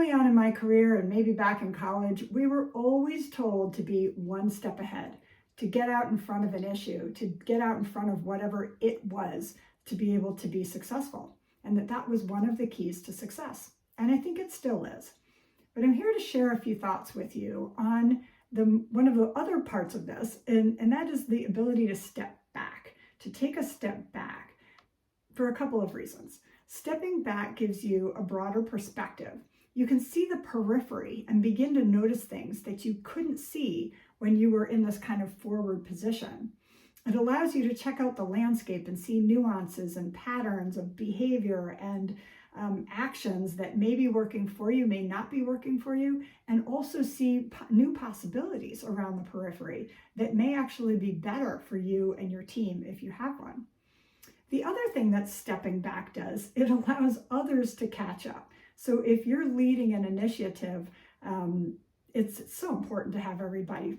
early on in my career and maybe back in college, we were always told to be one step ahead, to get out in front of an issue, to get out in front of whatever it was to be able to be successful. And that was one of the keys to success. And I think it still is. But I'm here to share a few thoughts with you on one of the other parts of this, and that is the ability to step back, to take a step back for a couple of reasons. Stepping back gives you a broader perspective. You can see the periphery and begin to notice things that you couldn't see when you were in this kind of forward position. It allows you to check out the landscape and see nuances and patterns of behavior and actions that may be working for you, may not be working for you, and also see new possibilities around the periphery that may actually be better for you and your team if you have one. The other thing that stepping back does, it allows others to catch up. So if you're leading an initiative, it's so important to have everybody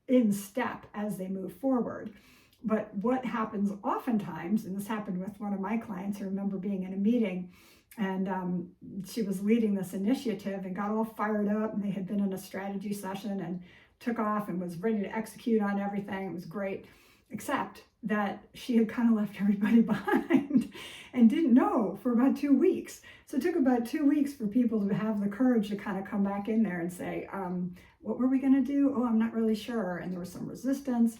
in step as they move forward. But what happens oftentimes, and this happened with one of my clients, I remember being in a meeting and she was leading this initiative and got all fired up, and they had been in a strategy session and took off and was ready to execute on everything. It was great, except that she had kind of left everybody behind and didn't know for about 2 weeks. So it took about 2 weeks for people to have the courage to kind of come back in there and say, what were we going to do? Oh, I'm not really sure. And there was some resistance.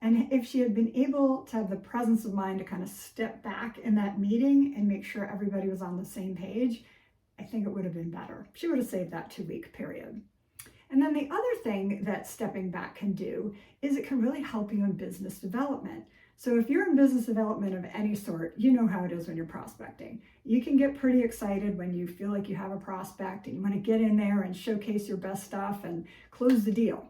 And if she had been able to have the presence of mind to kind of step back in that meeting and make sure everybody was on the same page, I think it would have been better. She would have saved that 2-week period. And then the other thing that stepping back can do is it can really help you in business development. So if you're in business development of any sort, you know how it is when you're prospecting. You can get pretty excited when you feel like you have a prospect and you want to get in there and showcase your best stuff and close the deal.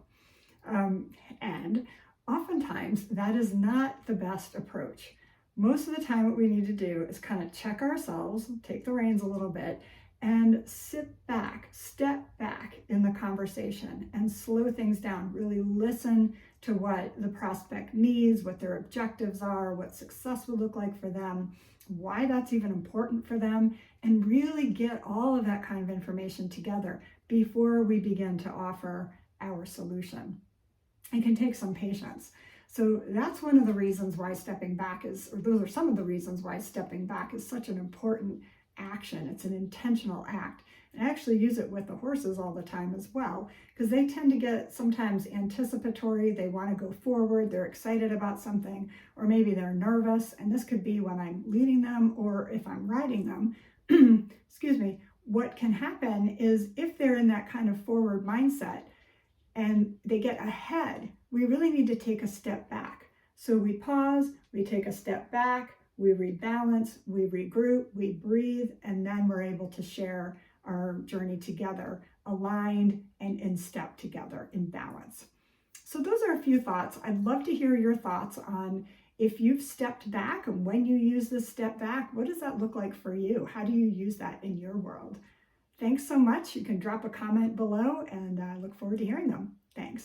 And oftentimes that is not the best approach. Most of the time what we need to do is kind of check ourselves, take the reins a little bit, and sit back, step back in the conversation and slow things down. Really listen to what the prospect needs, what their objectives are, what success would look like for them, why that's even important for them, and really get all of that kind of information together before we begin to offer our solution. It can take some patience. So that's one of the reasons why stepping back is, or those are some of the reasons why stepping back is such an important action. It's an intentional act. And I actually use it with the horses all the time as well, because they tend to get sometimes anticipatory. They want to go forward. They're excited about something, or maybe they're nervous. And this could be when I'm leading them or if I'm riding them. Excuse me. What can happen is if they're in that kind of forward mindset and they get ahead, we really need to take a step back. So we pause, we take a step back, we rebalance, we regroup, we breathe, and then we're able to share our journey together, aligned and in step together in balance. So those are a few thoughts. I'd love to hear your thoughts on if you've stepped back and when you use this step back, what does that look like for you? How do you use that in your world? Thanks so much. You can drop a comment below and I look forward to hearing them. Thanks.